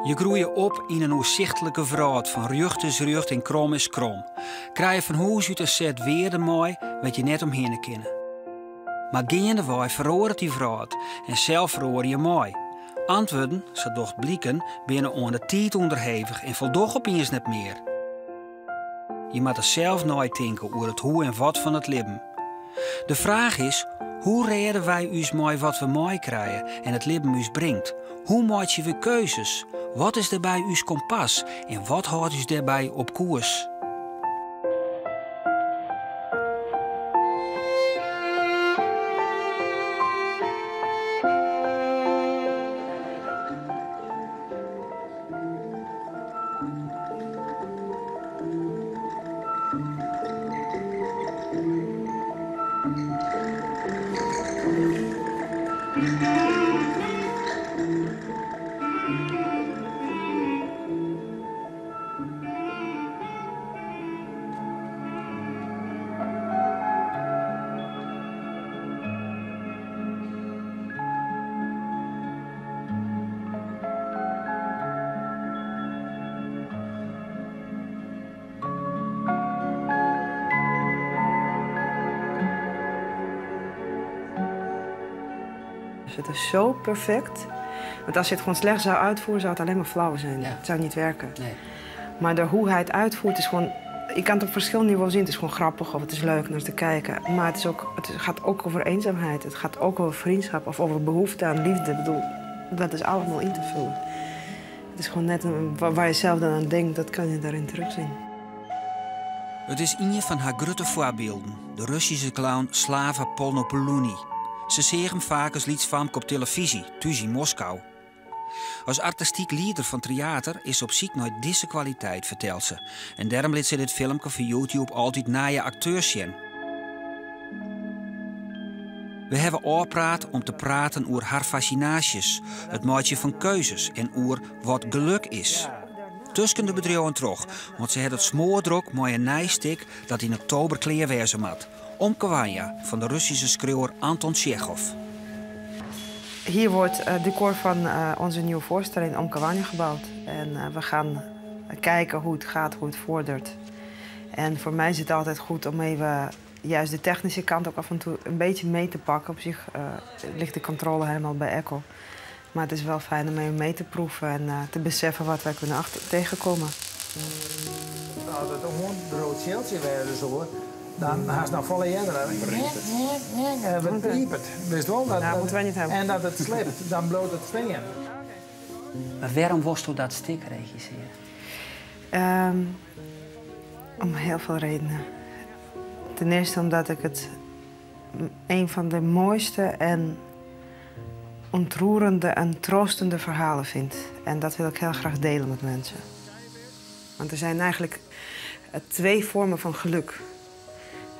Je groeit op in een onzichtelijke vraat van rucht is rucht en krom is krom. Krijg je van huis uit een set weerden mooi wat je net omheen kennen. Maar gaandeweg verroert die vraat en zelf verroer je mooi. Antwoorden, zo docht blikken, binnen aan de tijd onderhevig en voldoog opeens net meer. Je moet er zelf nooit denken over het hoe en wat van het leven. De vraag is, hoe redden wij ons mooi wat we mooi krijgen en het leven ons brengt? Hoe maak je weer keuzes? Wat is daarbij uw kompas en wat houdt u daarbij op koers? Het is zo perfect. Want als je het gewoon slecht zou uitvoeren, zou het alleen maar flauw zijn. Ja. Het zou niet werken. Nee. Maar door hoe hij het uitvoert is gewoon... Je kan het op verschillende niveaus zien. Het is gewoon grappig of het is leuk naar te kijken. Maar het gaat ook over eenzaamheid. Het gaat ook over vriendschap of over behoefte aan liefde. Ik bedoel, dat is allemaal in te vullen. Het is gewoon net waar je zelf dan aan denkt, dat kan je daarin terugzien. Het is een van haar grote voorbeelden. De Russische clown Slava Polnopoluni. Ze zien hem vaak als lietsvamk op televisie, thuis in Moskou. Als artistiek leider van theater is ze op ziek naar deze kwaliteit, vertelt ze. En daarom liet ze dit filmpje voor YouTube altijd naar je acteurs zien. We hebben oorpraat om te praten over haar fascinaties, het maatje van keuzes en over wat geluk is. Tussen de bedrijven terug, want ze had het smoordruk met een nijstik dat in oktober klaar wezen moet. Omkavanja van de Russische schreeuwer Anton Tjechov. Hier wordt het decor van onze nieuwe voorstelling Omkavanja gebouwd. En we gaan kijken hoe het gaat, hoe het vordert. En voor mij is het altijd goed om even juist de technische kant ook af en toe een beetje mee te pakken. Op zich ligt de controle helemaal bij Echo. Maar het is wel fijn om even mee te proeven en te beseffen wat wij kunnen tegenkomen. Als het gewoon een rood schildje werden zo, dan haast nog volle jaren. Wat piepert. Wist wel dat, nou, moeten wij niet hebben. En dat het slipt, dan bloot het steen. Maar waarom worst u dat stuk regisseren? Om heel veel redenen. Ten eerste omdat ik het een van de mooiste en ontroerende en troostende verhalen vind. En dat wil ik heel graag delen met mensen. Want er zijn eigenlijk twee vormen van geluk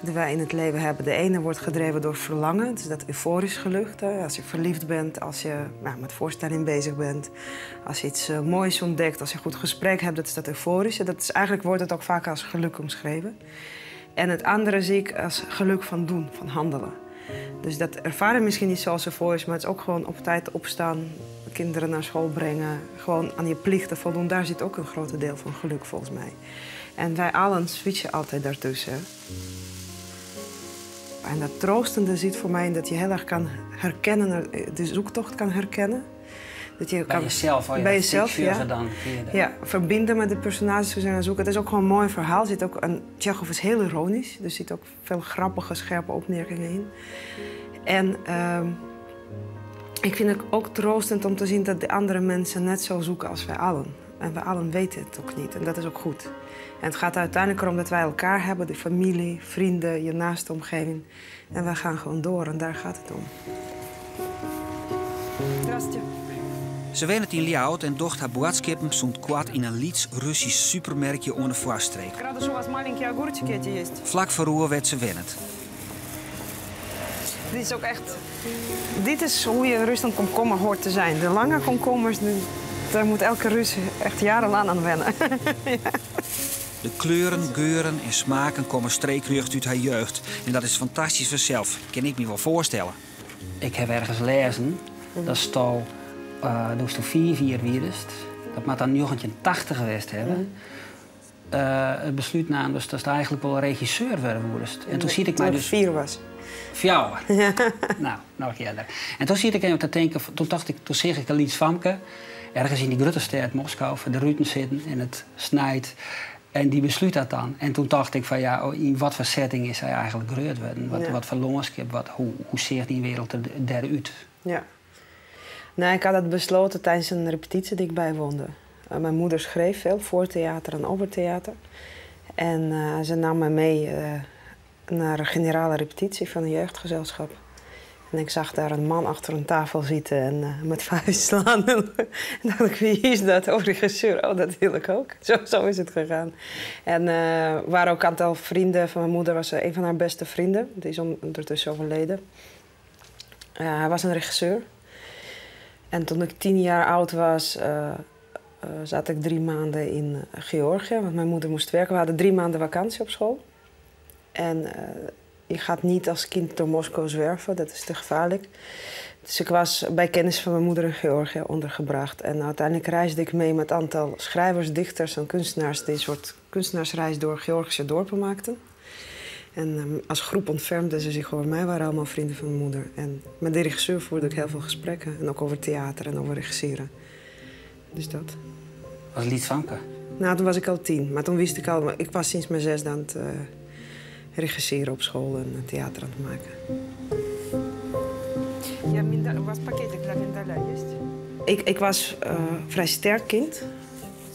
die wij in het leven hebben. De ene wordt gedreven door verlangen, dus dat euforisch geluk. Als je verliefd bent, als je met voorstelling bezig bent, als je iets moois ontdekt, als je een goed gesprek hebt, dat is dat euforische. Eigenlijk wordt het ook vaak als geluk omschreven. En het andere zie ik als geluk van doen, van handelen. Dus dat ervaren misschien niet zoals euforisch, maar het is ook gewoon op tijd opstaan, kinderen naar school brengen, gewoon aan je plichten voldoen. Daar zit ook een groot deel van geluk volgens mij. En wij allen switchen altijd daartussen. En dat troostende zit voor mij in dat je heel erg kan herkennen, de zoektocht kan herkennen. Dat je bij jezelf, al je bij jezelf, ja. Dan ja, verbinden met de personages die we zijn aan het zoeken. Het is ook gewoon een mooi verhaal. Tjechov is heel ironisch, dus er zitten ook veel grappige, scherpe opmerkingen in. En ik vind het ook troostend om te zien dat de andere mensen net zo zoeken als wij allen. En wij allen weten het ook niet, en dat is ook goed. En het gaat uiteindelijk erom dat wij elkaar hebben, de familie, vrienden, je naaste omgeving. En wij gaan gewoon door en daar gaat het om. Здравствуйте. Ze went in Ljout en docht haar boodschappen stond kwad in een Lieds-Russisch supermerkje onder de voorstreek. Vlak voor roer werd ze wennend. Dit is ook echt... Dit is hoe je Rusland komkommer hoort te zijn. De lange komkommers, daar moet elke Rus echt jarenlang aan wennen. Ja. De kleuren, geuren en smaken komen streekrucht uit haar jeugd. En dat is fantastisch vanzelf, kan ik me wel voorstellen. Ik heb ergens lezen, dat stal toen 4 wierst. dat moet dan 1980 geweest hebben. Het besluit nam dus dat je eigenlijk wel regisseur worden moest. En toen zie ik mij dus 4 was. 4 jaar. Nou, nog eerder. En toen zie ik even te denken, toen zeg ik al iets Famke, ergens in die grote stad Moskou, voor de ruiten zitten en het snijdt. En die besluit dat dan. En toen dacht ik van ja, in wat voor setting is hij eigenlijk gereurd worden? Wat voor landschap, hoe ziet die wereld er daaruit? Ja. Nou, ik had het besloten tijdens een repetitie die ik bijwoonde. Mijn moeder schreef veel voor theater en over theater. En ze nam me mee naar een generale repetitie van een jeugdgezelschap. En ik zag daar een man achter een tafel zitten en met vuist slaan. En dacht ik, wie is dat? Oh, regisseur. Oh, dat wil ik ook. Zo is het gegaan. En waren ook een aantal vrienden van mijn moeder. Was een van haar beste vrienden. Die is ondertussen overleden. Hij was een regisseur. En toen ik 10 jaar oud was, zat ik 3 maanden in Georgië. Want mijn moeder moest werken. We hadden 3 maanden vakantie op school. En je gaat niet als kind door Moskou zwerven, dat is te gevaarlijk. Dus ik was bij kennis van mijn moeder in Georgië ondergebracht. En uiteindelijk reisde ik mee met een aantal schrijvers, dichters en kunstenaars die een soort kunstenaarsreis door Georgische dorpen maakten. En als groep ontfermden ze zich over mij, waren allemaal vrienden van mijn moeder. En met de regisseur voerde ik heel veel gesprekken. En ook over theater en over regisseren. Dus dat. Was Lied Famke? Nou, toen was ik al 10. Maar toen wist ik al, ik was sinds mijn 6 aan het regisseren op school en theater aan het maken. Ja, was pakketten Ik was vrij sterk kind.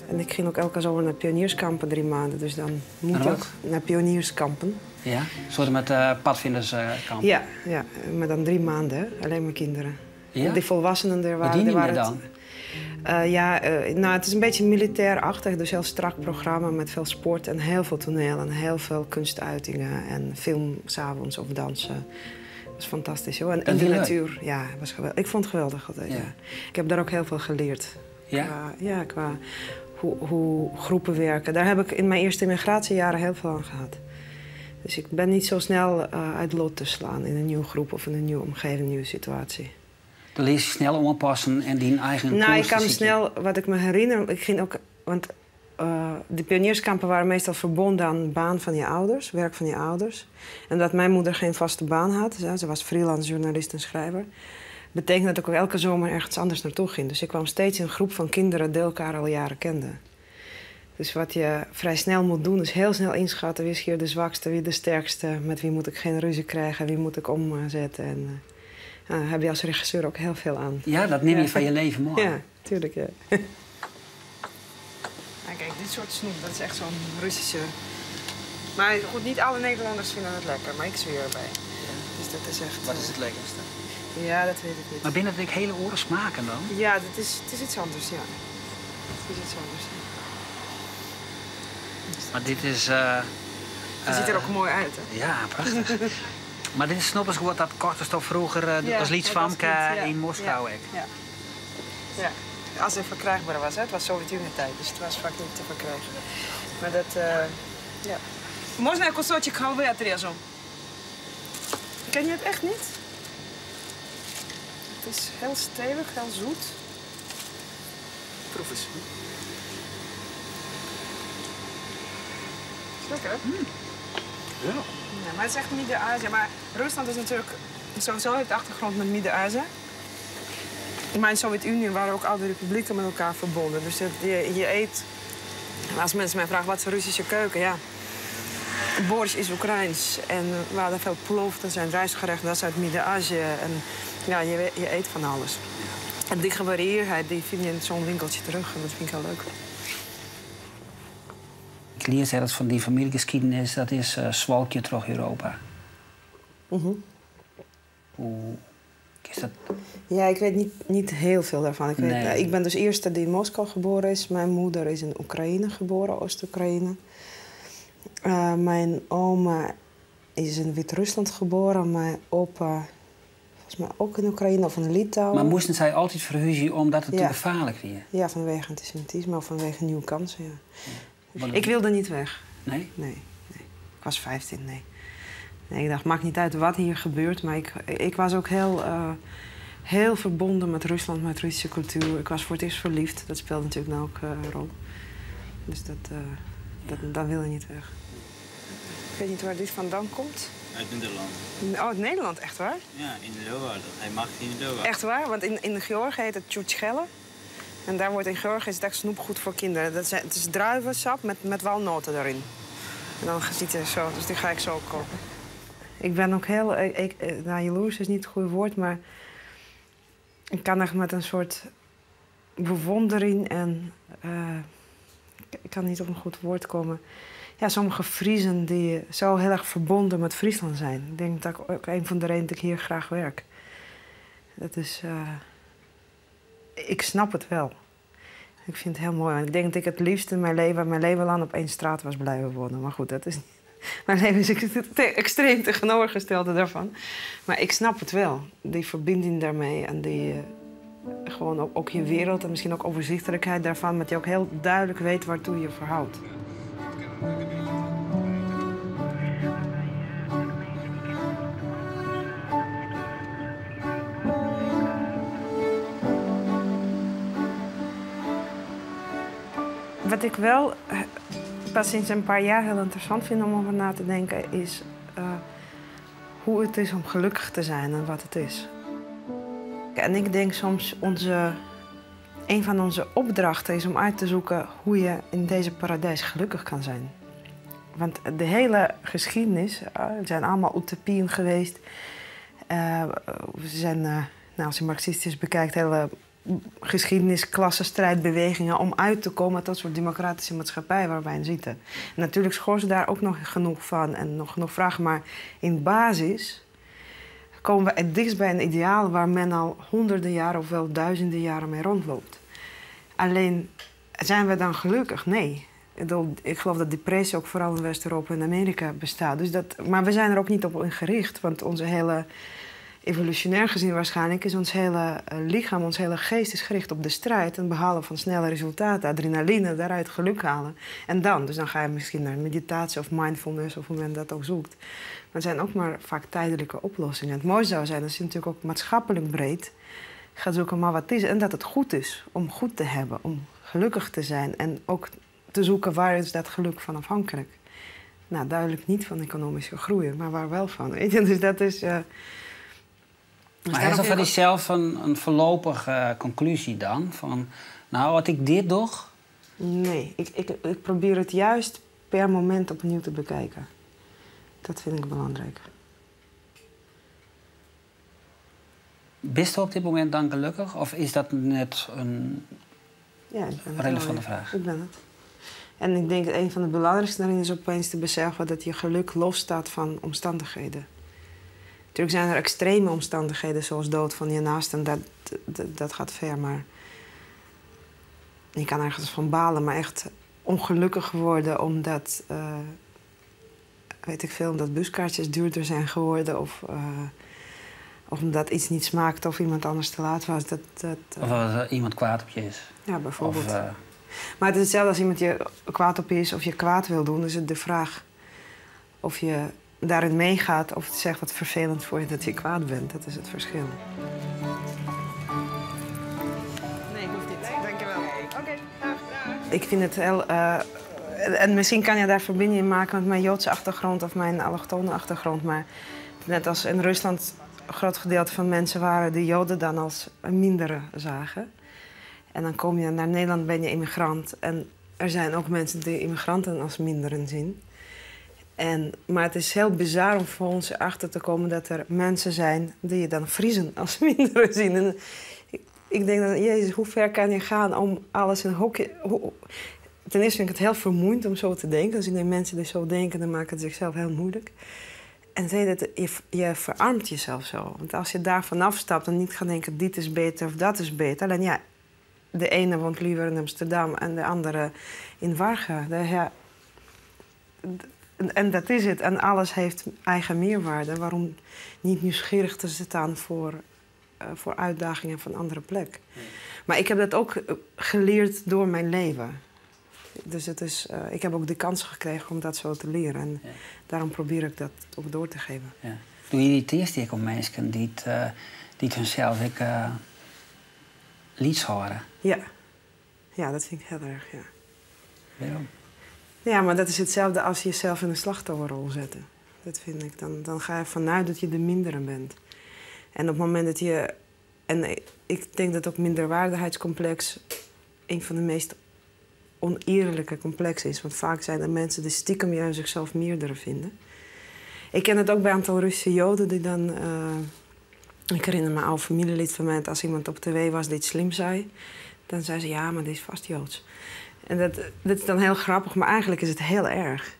En ik ging ook elke zomer naar pionierskampen 3 maanden. Dus dan moet je ook naar pionierskampen. Ja, soort met padvinderskamp. Ja, maar dan 3 maanden, hè? Alleen maar kinderen. Ja? Die volwassenen er waren. Wat dienen je dan? Nou, het is een beetje militair-achtig, dus heel strak programma met veel sport en heel veel toneel en heel veel kunstuitingen en film 's avonds of dansen. Dat was fantastisch, hoor. En in de natuur, ja, was geweldig. Ik vond het geweldig altijd, ja. Ik heb daar ook heel veel geleerd. Ja? Qua hoe groepen werken. Daar heb ik in mijn eerste immigratiejaren heel veel aan gehad. Dus ik ben niet zo snel uit lot te slaan in een nieuwe groep of in een nieuwe omgeving, een nieuwe situatie. Dan lees je snel aanpassen en die eigen Nou, ik kan snel, wat ik me herinner, ik ging ook, want de pionierskampen waren meestal verbonden aan de baan van je ouders, werk van je ouders. En dat mijn moeder geen vaste baan had, ze was freelance journalist en schrijver, betekende dat ik ook elke zomer ergens anders naartoe ging. Dus ik kwam steeds in een groep van kinderen die elkaar al jaren kenden. Dus wat je vrij snel moet doen, is heel snel inschatten wie is hier de zwakste, wie de sterkste, met wie moet ik geen ruzie krijgen, wie moet ik omzetten. En daar heb je als regisseur ook heel veel aan. Ja, dat neem je van je leven mooi. Ja, tuurlijk, ja. Kijk, dit soort snoep, dat is echt zo'n Russische. Maar goed, niet alle Nederlanders vinden het lekker, maar ik zweer erbij. Dus dat is echt. Wat is het lekkerste? Ja, dat weet ik niet. Maar binnen het hele oren smaken dan? Ja, het is iets anders, ja. Het is iets anders. Ja. Maar dit is... Het ziet er ook mooi uit, hè? Ja, prachtig. Maar dit is snoppensgoed dat korte vroeger als Lied Famke in Moskou. Ja, als het verkrijgbaar was, hè? Het was Sovjet-Unie-tijd, dus het was vaak niet te verkrijgen. Maar dat, ja. Можно я кусочек халвы отрежу? Ken je het echt niet? Het is heel stevig, heel zoet. Proef eens. Is lekker, hè? Ja. Ja, maar het is echt Midden-Azië. Maar Rusland is natuurlijk sowieso heeft achtergrond met Midden-Azië. Maar in de Sovjet-Unie waren ook al die republieken met elkaar verbonden. Dus je eet... Als mensen mij vragen, wat is de Russische keuken? Ja, borsch is Oekraïens. En we hadden veel plov, dat zijn rijstgerechten, dat is uit Midden-Azië. En ja, je eet van alles. En die gevarieerdheid, die vind je in zo'n winkeltje terug. En dat vind ik heel leuk. Ik leer zelfs van die familiegeschiedenis, dat is zwalkje terug Europa. Hoe is dat? Ja, ik weet niet heel veel daarvan. Ik ben dus de eerste die in Moskou geboren is. Mijn moeder is in Oekraïne geboren, Oost-Oekraïne. Mijn oma is in Wit-Rusland geboren. Mijn opa, volgens mij ook in Oekraïne of in Litouwen. Maar moesten zij altijd verhuizen omdat het te gevaarlijk was? Ja, vanwege antisemitisme of vanwege nieuwe kansen, ja. Ik wilde niet weg. Nee? Nee. Ik was 15, nee. Ik dacht, maakt niet uit wat hier gebeurt. Maar ik was ook heel heel verbonden met Rusland, met Russische cultuur. Ik was voor het eerst verliefd. Dat speelde natuurlijk nou ook een rol. Dus dat wil je niet weg. Ik weet niet waar dit vandaan komt. Uit Nederland. Oh, uit Nederland, echt waar? Ja, in de Leeuwarden. Hij mag in de Leeuwarden. Echt waar? Want in Georgië heet het tjoetschelle. En daar wordt in Georgië is het echt snoepgoed voor kinderen. Het is druivensap met walnoten erin. En dan ziet het zo, dus die ga ik zo kopen. Ik ben ook heel... jaloers is niet het goede woord, maar... Ik kan echt met een soort bewondering en... ik kan niet op een goed woord komen. Ja, sommige Friezen die zo heel erg verbonden met Friesland zijn. Ik denk dat ook een van de redenen dat ik hier graag werk. Dat is... ik snap het wel. Ik vind het heel mooi. Ik denk dat ik het liefst in mijn leven lang op één straat was blijven wonen. Maar goed, dat is... Mijn leven is extreem tegenovergestelde daarvan. Maar ik snap het wel. Die verbinding daarmee en die... gewoon ook je wereld en misschien ook overzichtelijkheid daarvan. Dat je ook heel duidelijk weet waartoe je verhoudt. Wat ik wel pas sinds een paar jaar heel interessant vind om over na te denken... is hoe het is om gelukkig te zijn en wat het is. En ik denk soms een van onze opdrachten is om uit te zoeken hoe je in deze paradijs gelukkig kan zijn. Want de hele geschiedenis, er zijn allemaal utopieën geweest. We zijn, als je marxistisch bekijkt, hele geschiedenis, klassenstrijdbewegingen om uit te komen tot een soort democratische maatschappij waar wij in zitten. En natuurlijk schorsen daar ook nog genoeg van en nog genoeg vragen, maar in basis komen we het dichtst bij een ideaal waar men al honderden jaren of wel duizenden jaren mee rondloopt. Alleen, zijn we dan gelukkig? Nee. Ik geloof dat depressie ook vooral in West-Europa en Amerika bestaat. Dus maar we zijn er ook niet op gericht, want onze hele... Evolutionair gezien waarschijnlijk is ons hele lichaam, ons hele geest is gericht op de strijd en behalen van snelle resultaten, adrenaline, daaruit geluk halen. En dan ga je misschien naar meditatie of mindfulness of hoe men dat ook zoekt. Maar het zijn ook maar vaak tijdelijke oplossingen. Het mooiste zou zijn als je natuurlijk ook maatschappelijk breed gaat zoeken maar wat is en dat het goed is om goed te hebben, om gelukkig te zijn en ook te zoeken waar is dat geluk van afhankelijk. Nou, duidelijk niet van economische groei, maar waar wel van. Weet je? Dus dat is... Maar is dat voor jezelf een voorlopige conclusie dan? Van, nou, wat ik dit doe? Nee, ik probeer het juist per moment opnieuw te bekijken. Dat vind ik belangrijk. Bist u op dit moment dan gelukkig? Of is dat net een relevante vraag? Ik ben het. En ik denk dat een van de belangrijkste daarin is opeens te beseffen dat je geluk losstaat van omstandigheden. Natuurlijk zijn er extreme omstandigheden zoals dood van je naasten. Dat gaat ver, maar... Je kan ergens van balen, maar echt ongelukkig worden omdat... weet ik veel, omdat buskaartjes duurder zijn geworden of omdat iets niet smaakt of iemand anders te laat was. Of als iemand kwaad op je is. Ja, bijvoorbeeld. Of, maar het is hetzelfde als iemand je kwaad op je is of je kwaad wil doen. Dus het de vraag of je daarin meegaat of het zegt wat vervelend voor je dat je kwaad bent. Dat is het verschil. Nee, hoeft niet. Dankjewel. Oké, ik vind het heel... en misschien kan je daar verbinding in maken met mijn Joodse achtergrond of mijn allochtone achtergrond. Maar net als in Rusland een groot gedeelte van mensen waren die Joden dan als mindere zagen. En dan kom je naar Nederland, ben je immigrant. En er zijn ook mensen die immigranten als minderen zien. Maar het is heel bizar om voor ons achter te komen dat er mensen zijn die je dan Friezen als minderen zien. En ik denk dat, Jezus, hoe ver kan je gaan om alles in een hokje... Ten eerste vind ik het heel vermoeiend om zo te denken. Als ik denk mensen die zo denken, dan maken het zichzelf heel moeilijk. En tweede, je verarmt jezelf zo. Want als je daar vanaf stapt en niet gaat denken, dit is beter of dat is beter. Alleen ja, de ene woont liever in Amsterdam en de andere in Warga. En dat is het. En alles heeft eigen meerwaarde. Waarom niet nieuwsgierig te staan voor uitdagingen van andere plek? Ja. Maar ik heb dat ook geleerd door mijn leven. Dus ik heb ook de kans gekregen om dat zo te leren. En daarom probeer ik dat ook door te geven. Ja. Doe je irriteert je ook mensen die hunzelf ook lieds horen. Ja. Ja, dat vind ik heel erg, ja. Waarom? Ja, maar dat is hetzelfde als je jezelf in een slachtofferrol zetten. Dat vind ik. Dan ga je vanuit dat je de mindere bent. En op het moment dat je... En ik denk dat ook minderwaardigheidscomplex een van de meest oneerlijke complexen is. Want vaak zijn er mensen die stiekem juist zichzelf meerdere vinden. Ik ken het ook bij een aantal Russische Joden die dan... ik herinner me een oude familielid van mij, dat als iemand op tv was die iets slim zei... dan zei ze, ja, maar dit is vast Joods. En dat is dan heel grappig, maar eigenlijk is het heel erg.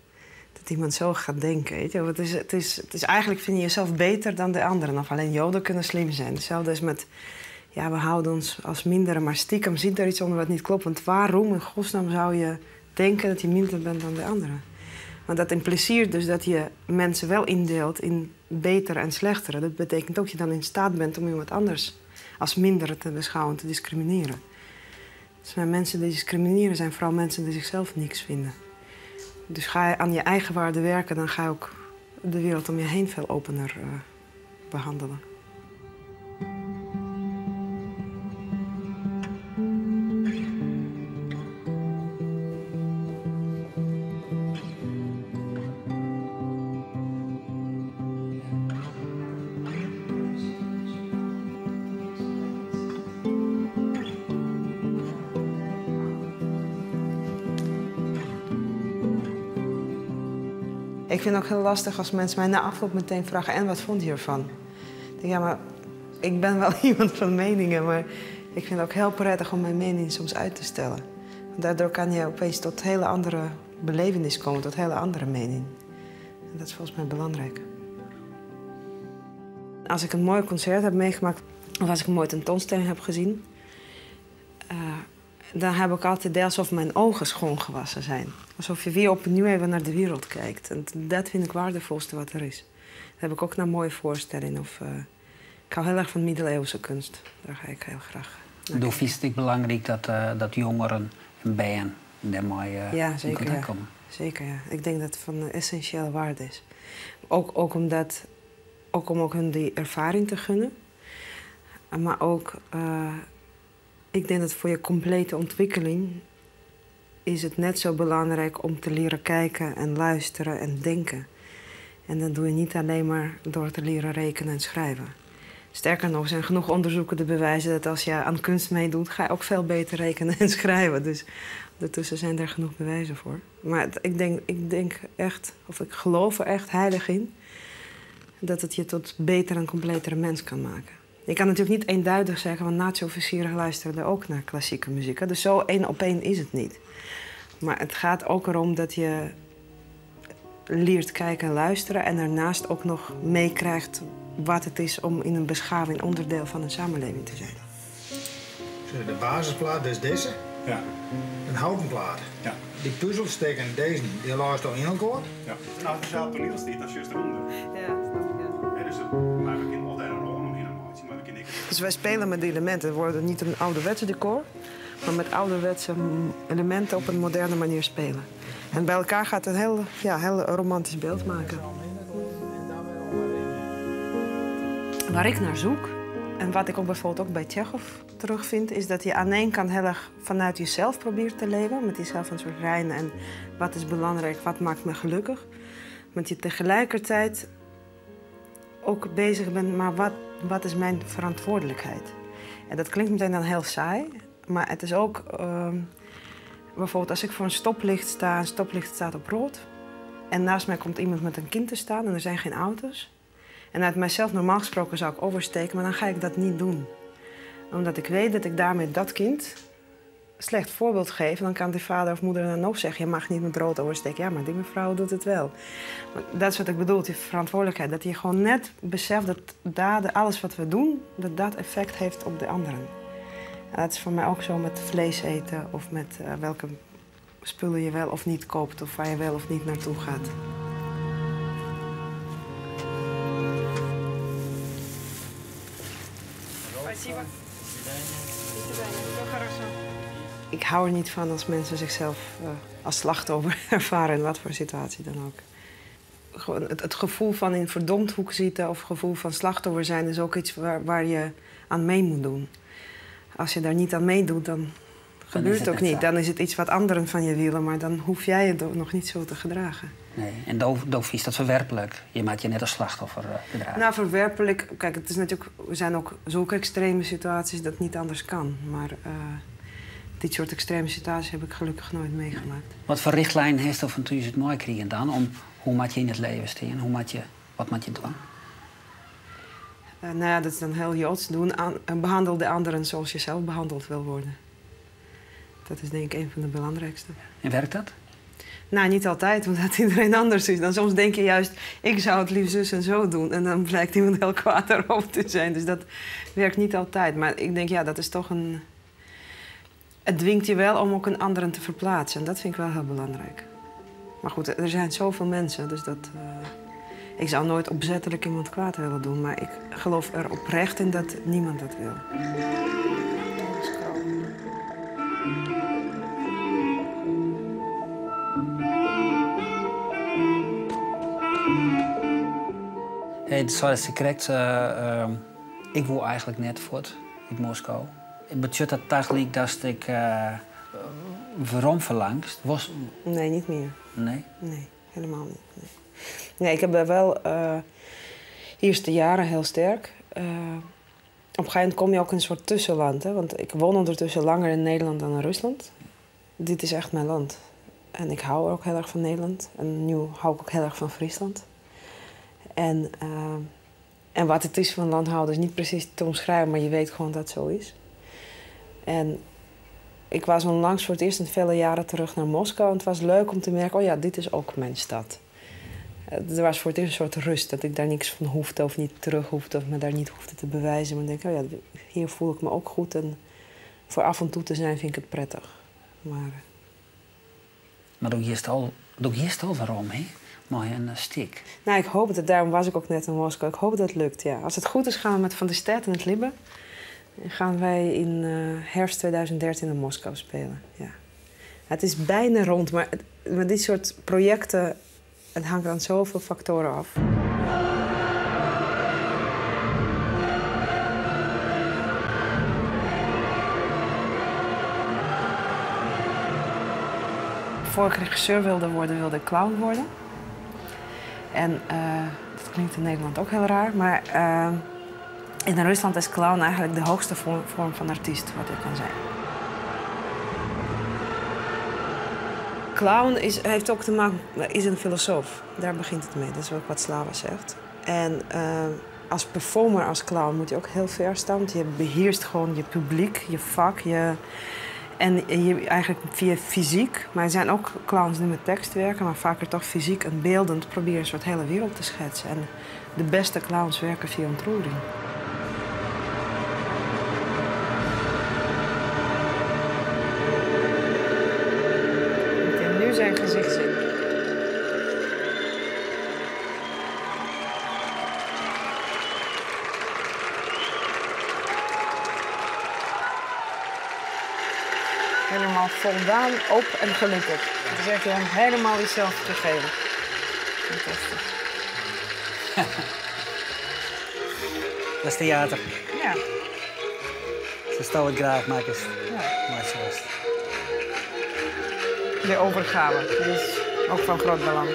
Dat iemand zo gaat denken, weet je. Want het is eigenlijk vind je jezelf beter dan de anderen. Of alleen Joden kunnen slim zijn. Hetzelfde is met, ja, we houden ons als mindere, maar stiekem zit er iets onder wat niet klopt. Want waarom in godsnaam zou je denken dat je minder bent dan de anderen? Want dat impliceert dus dat je mensen wel indeelt in betere en slechtere. Dat betekent ook dat je dan in staat bent om iemand anders als mindere te beschouwen, te discrimineren. Dus mensen die discrimineren zijn vooral mensen die zichzelf niks vinden. Dus ga je aan je eigen waarde werken, dan ga je ook de wereld om je heen veel opener behandelen. Ik vind het ook heel lastig als mensen mij na afloop meteen vragen... en wat vond je ervan? Ik denk, ja, maar ik ben wel iemand van meningen... maar ik vind het ook heel prettig om mijn mening soms uit te stellen. Want daardoor kan je opeens tot hele andere belevenis komen... tot hele andere mening. En dat is volgens mij belangrijk. Als ik een mooi concert heb meegemaakt... of als ik een mooie tentoonstelling heb gezien... dan heb ik altijd idee alsof mijn ogen schoongewassen zijn. Alsof je weer opnieuw even naar de wereld kijkt. En dat vind ik het waardevolste wat er is. Dat heb ik ook naar mooie voorstellingen. Ik hou heel erg van middeleeuwse kunst. Daar ga ik heel graag naar. Doe vind het belangrijk dat jongeren een band daarmee in contact komen? Zeker, ja. Ik denk dat het van essentiële waarde is. Ook om ook hun die ervaring te gunnen. Maar ook... ik denk dat voor je complete ontwikkeling is het net zo belangrijk om te leren kijken en luisteren en denken. En dat doe je niet alleen maar door te leren rekenen en schrijven. Sterker nog, er zijn genoeg onderzoeken die bewijzen dat als je aan kunst meedoet, ga je ook veel beter rekenen en schrijven. Dus daartussen zijn er genoeg bewijzen voor. Maar ik denk echt, of ik geloof er echt heilig in, dat het je tot beter en completere mens kan maken. Je kan natuurlijk niet eenduidig zeggen, want nazi-officieren luisteren ook naar klassieke muziek. Dus zo één op één is het niet. Maar het gaat ook erom dat je leert kijken en luisteren... en daarnaast ook nog meekrijgt wat het is om in een beschaving onderdeel van een samenleving te zijn. De basisplaat is deze. Ja. Een houten plaat. Ja. Die puzzels steken deze, die luisteren in elkaar. Ja. Nou, het speciaal toneel staat als juist eronder. Ja, snap ik. Ja, dus maar we kunnen altijd een rol om in een maatje, maar we kunnen Dus wij spelen met die elementen. Het wordt niet een ouderwetse decor, maar met ouderwetse elementen op een moderne manier spelen. En bij elkaar gaat het een heel romantisch beeld maken. Waar ik naar zoek, en wat ik ook bijvoorbeeld ook bij Tjechov terugvind, is dat je aan de ene kant heel erg vanuit jezelf probeert te leven, met jezelf een soort rein en wat is belangrijk, wat maakt me gelukkig. Maar je tegelijkertijd ook bezig bent, maar wat is mijn verantwoordelijkheid? En dat klinkt meteen dan heel saai, maar het is ook... bijvoorbeeld als ik voor een stoplicht sta, een stoplicht staat op rood... en naast mij komt iemand met een kind te staan en er zijn geen auto's... en uit mijzelf normaal gesproken zou ik oversteken, maar dan ga ik dat niet doen. Omdat ik weet dat ik daarmee dat kind een slecht voorbeeld geef... en dan kan die vader of moeder dan ook zeggen... je mag niet met rood oversteken. Ja, maar die mevrouw doet het wel. Maar dat is wat ik bedoel, die verantwoordelijkheid. Dat je gewoon net beseft dat alles wat we doen... dat effect heeft op de anderen. En dat is voor mij ook zo met vlees eten... of met welke spullen je wel of niet koopt... of waar je wel of niet naartoe gaat. Ik hou er niet van als mensen zichzelf als slachtoffer ervaren in wat voor situatie dan ook. gewoon het gevoel van in verdomd hoek zitten of het gevoel van slachtoffer zijn is ook iets waar je aan mee moet doen. Als je daar niet aan meedoet, dan gebeurt het ook niet. Dan is het iets wat anderen van je willen, maar dan hoef jij het nog niet zo te gedragen. Nee, en doof is dat verwerpelijk. Je maakt je net als slachtoffer gedragen. Nou, verwerpelijk. Kijk, het is natuurlijk, er zijn ook zulke extreme situaties dat het niet anders kan. Maar dit soort extreme situaties heb ik gelukkig nooit meegemaakt. Wat voor richtlijn heeft of toen je het mooi kregen dan? Om hoe moet je in het leven staan? Wat moet je doen? Nou ja, dat is dan heel Joods doen. Behandel de anderen zoals je zelf behandeld wil worden. Dat is denk ik een van de belangrijkste. En werkt dat? Nou, niet altijd, omdat iedereen anders is. Dan soms denk je juist, ik zou het liefst zus en zo doen. En dan blijkt iemand heel kwaad erover te zijn. Dus dat werkt niet altijd. Maar ik denk, ja, dat is toch een... Het dwingt je wel om ook een anderen te verplaatsen. En dat vind ik wel heel belangrijk. Maar goed, er zijn zoveel mensen, dus dat... Ik zou nooit opzettelijk iemand kwaad willen doen. Maar ik geloof er oprecht in dat niemand dat wil. Hey, dat is correct. Ik wil eigenlijk net voort in Moskou. Ik bedoel dat eigenlijk dat ik waarom verlangst was. Nee, niet meer. Nee? Nee, helemaal niet. Nee, ik heb daar wel eerste jaren heel sterk. Op een gegeven moment kom je ook in een soort tussenland. Hè? Want ik woon ondertussen langer in Nederland dan in Rusland. Dit is echt mijn land. En ik hou ook heel erg van Nederland. En nu hou ik ook heel erg van Friesland. En wat het is van een land houden is niet precies te omschrijven, maar je weet gewoon dat het zo is. En ik was onlangs voor het eerst in vele jaren terug naar Moskou. En het was leuk om te merken, oh ja, dit is ook mijn stad. Er was voor het eerst een soort rust, dat ik daar niks van hoefde of niet terug hoefde of me daar niet hoefde te bewijzen. Maar ik denk, oh ja, hier voel ik me ook goed en voor af en toe te zijn vind ik het prettig. Maar doe je eerst al waarom, hè? Mooi een stick. Nou, ik hoop het. Daarom was ik ook net in Moskou. Ik hoop dat het lukt, ja. Als het goed is, gaan we met Van der Stert en het Libbe. En gaan wij in herfst 2013 in Moskou spelen, ja. Het is bijna rond, maar met dit soort projecten... Het hangt aan zoveel factoren af. Voor ik regisseur wilde worden, wilde ik clown worden. En dat klinkt in Nederland ook heel raar, maar in Rusland is clown eigenlijk de hoogste vorm van artiest wat er kan zijn. Clown heeft ook te maken, is een filosoof. Daar begint het mee. Dat is ook wat Slava zegt. En als performer, als clown, moet je ook heel ver staan. Want je beheerst gewoon je publiek, je vak. En je eigenlijk via fysiek. Maar er zijn ook clowns die met tekst werken, maar vaker toch fysiek en beeldend proberen een soort hele wereld te schetsen. En de beste clowns werken via ontroering. Nu zijn gezicht zien. Helemaal voldaan, op en gelukkig. Het is echt helemaal jezelf gegeven. Fantastisch. Dat is theater. Ja. Ze stel ik graag, maak eens. Ja. Maar zoals. De overgave, die is ook van groot belang.